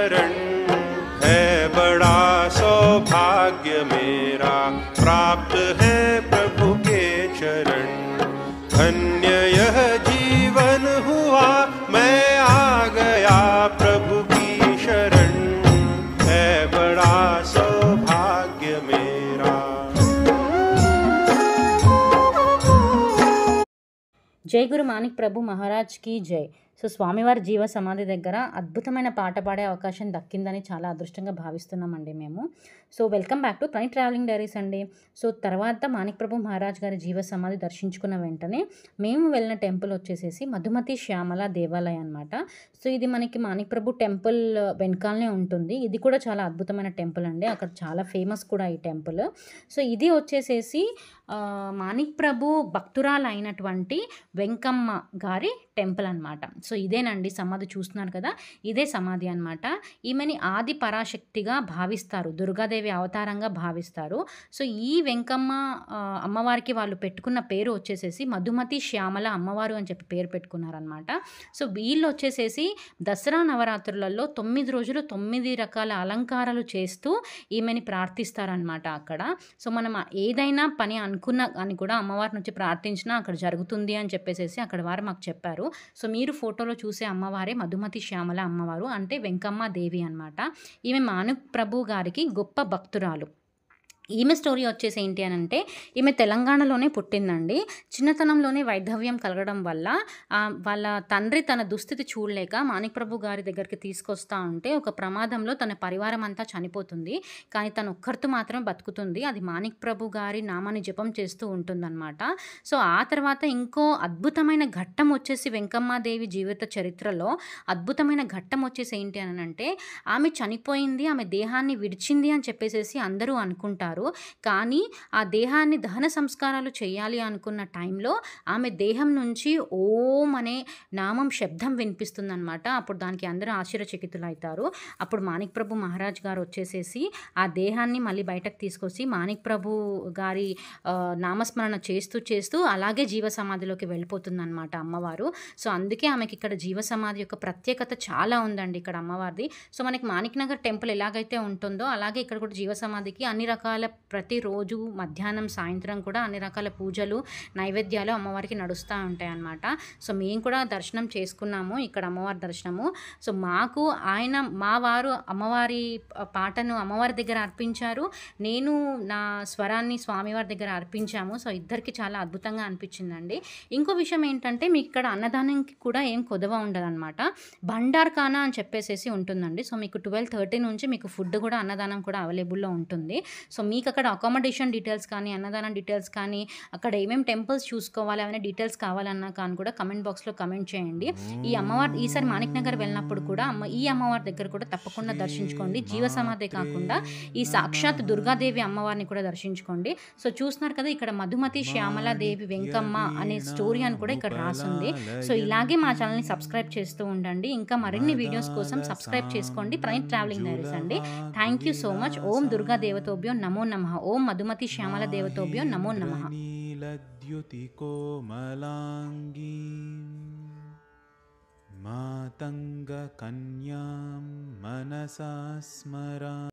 शरण है, बड़ा सौभाग्य मेरा प्राप्त है प्रभु के चरण। धन्य यह जीवन हुआ, मैं आ गया प्रभु की शरण है, बड़ा सौभाग्य मेरा। జై గురు మాణిక్ ప్రభు మహారాజ్కి జై. సో స్వామివారి జీవ సమాధి దగ్గర అద్భుతమైన పాట పాడే అవకాశం దక్కిందని చాలా అదృష్టంగా భావిస్తున్నామండి మేము. సో వెల్కమ్ బ్యాక్ టు ప్రైన్ ట్రావెలింగ్ డైరీస్ అండి. సో తర్వాత మాణిక్ ప్రభు మహారాజ్ గారి జీవ సమాధి దర్శించుకున్న వెంటనే మేము వెళ్ళిన టెంపుల్ వచ్చేసేసి మధుమతి శ్యామల దేవాలయం అనమాట. సో ఇది మనకి మాణిక్ ప్రభు టెంపుల్ వెనకాలనే ఉంటుంది. ఇది కూడా చాలా అద్భుతమైన టెంపుల్ అండి, అక్కడ చాలా ఫేమస్ కూడా ఈ టెంపుల్. సో ఇది వచ్చేసేసి మాణిక్ ప్రభు భక్తురాలు అయినటువంటి వెంకమ్మ గారి టెంపుల్ అనమాట. సో ఇదేనండి సమాధి చూస్తున్నారు కదా, ఇదే సమాధి అనమాట. ఈమెని ఆది పరాశక్తిగా భావిస్తారు, దుర్గాదేవి అవతారంగా భావిస్తారు. సో ఈ వెంకమ్మ అమ్మవారికి వాళ్ళు పెట్టుకున్న పేరు వచ్చేసేసి మధుమతి శ్యామల అమ్మవారు అని చెప్పి పేరు పెట్టుకున్నారనమాట. సో వీళ్ళు వచ్చేసేసి దసరా నవరాత్రులలో 9 రోజులు 9 రకాల అలంకారాలు చేస్తూ ఈమెని ప్రార్థిస్తారనమాట అక్కడ. సో మనం ఏదైనా పని అనుకున్నా అని కూడా అమ్మవారి నుంచి ప్రార్థించినా అక్కడ జరుగుతుంది అని చెప్పేసి అక్కడ వారు మాకు చెప్పారు. సో మీరు ఫోటోలో చూసే అమ్మవారే మధుమతి శ్యామల అమ్మవారు, అంటే వెంకమ్మ దేవి అనమాట. ఈమె మాణిక్ ప్రభు గారికి గొప్ప భక్తురాలు. ఈమె స్టోరీ వచ్చేసి ఏంటి అని అంటే, ఈమె తెలంగాణలోనే పుట్టిందండి. చిన్నతనంలోనే వైధవ్యం కలగడం వల్ల వాళ్ళ తండ్రి తన దుస్థితి చూడలేక మాణిక్ ప్రభు గారి దగ్గరికి తీసుకొస్తా ఉంటే ఒక ప్రమాదంలో తన పరివారం అంతా చనిపోతుంది. కానీ తను ఒక్కరితో మాత్రమే బతుకుతుంది. అది మాణిక్ ప్రభు గారి నామాన్ని జపం చేస్తూ ఉంటుందన్నమాట. సో ఆ తర్వాత ఇంకో అద్భుతమైన ఘట్టం వచ్చేసి వెంకమ్మాదేవి జీవిత చరిత్రలో అద్భుతమైన ఘట్టం వచ్చేసి ఏంటి అని అంటే, ఆమె చనిపోయింది, ఆమె దేహాన్ని విడిచింది అని చెప్పేసి అందరూ అనుకుంటారు. కానీ ఆ దేహాన్ని దహన సంస్కారాలు చేయాలి అనుకున్న టైంలో ఆమె దేహం నుంచి ఓం అనే నామం శబ్దం వినిపిస్తుందన్నమాట. అప్పుడు దానికి అందరూ ఆశ్చర్యచకితులు అవుతారు. అప్పుడు మాణిక్ ప్రభు మహారాజ్ గారు వచ్చేసేసి ఆ దేహాన్ని మళ్ళీ బయటకు తీసుకొచ్చి మాణిక్ ప్రభు గారి నామస్మరణ చేస్తూ చేస్తూ అలాగే జీవ సమాధిలోకి వెళ్ళిపోతుందన్నమాట అమ్మవారు. సో అందుకే ఆమెకి ఇక్కడ జీవ సమాధి యొక్క ప్రత్యేకత చాలా ఉందండి ఇక్కడ అమ్మవారిది. సో మనకి మాణిక్ నగర్ టెంపుల్ ఎలాగైతే ఉంటుందో అలాగే ఇక్కడ కూడా జీవ సమాధికి అన్ని రకాల ప్రతిరోజు మధ్యాహ్నం సాయంత్రం కూడా అన్ని రకాల పూజలు నైవేద్యాలు అమ్మవారికి నడుస్తూ ఉంటాయి అన్నమాట. సో మేము కూడా దర్శనం చేసుకున్నాము ఇక్కడ అమ్మవారి దర్శనము. సో మాకు ఆయన మా వారు అమ్మవారి పాటను అమ్మవారి దగ్గర అర్పించారు, నేను నా స్వరాన్ని స్వామివారి దగ్గర అర్పించాము. సో ఇద్దరికి చాలా అద్భుతంగా అనిపించిందండి. ఇంకో విషయం ఏంటంటే, మీకు ఇక్కడ అన్నదానంకి కూడా ఏం కొదవ ఉండదన్నమాట. భండార్ ఖానా అని చెప్పేసి ఉంటుందండి. సో మీకు 12:30 నుంచి మీకు ఫుడ్ కూడా అన్నదానం కూడా అవైలబుల్లో ఉంటుంది. సో మీకు అక్కడ అకామిడేషన్ డీటెయిల్స్ కానీ అన్నదానం డీటెయిల్స్ కానీ అక్కడ ఏమేమి టెంపుల్స్ చూసుకోవాలి అవన్నీ డీటెయిల్స్ కావాలన్నా కానీ కూడా కమెంట్ బాక్స్లో కమెంట్ చేయండి. ఈ అమ్మవారు ఈసారి మాణిక్ నగర్ వెళ్ళినప్పుడు కూడా ఈ అమ్మవారి దగ్గర కూడా తప్పకుండా దర్శించుకోండి. జీవ సమాధి కాకుండా ఈ సాక్షాత్ దుర్గాదేవి అమ్మవారిని కూడా దర్శించుకోండి. సో చూస్తున్నారు కదా, ఇక్కడ మధుమతి శ్యామలాదేవి వెంకమ్మ అనే స్టోరీ అని కూడా ఇక్కడ రాసుంది. సో ఇలాగే మా ఛానల్ని సబ్స్క్రైబ్ చేస్తూ ఉండండి. ఇంకా మరిన్ని వీడియోస్ కోసం సబ్స్క్రైబ్ చేసుకోండి. ప్రైన్ ట్రావెలింగ్ డైరీస్ అండి. Thank you so much. ఓం దుర్గా దేవతోభ్యో నమో నమః. ఓం మధుమతి శ్యామల దేవతోభ్యో నమో నమః. మాతంగ కన్యాం మనసా స్మరా.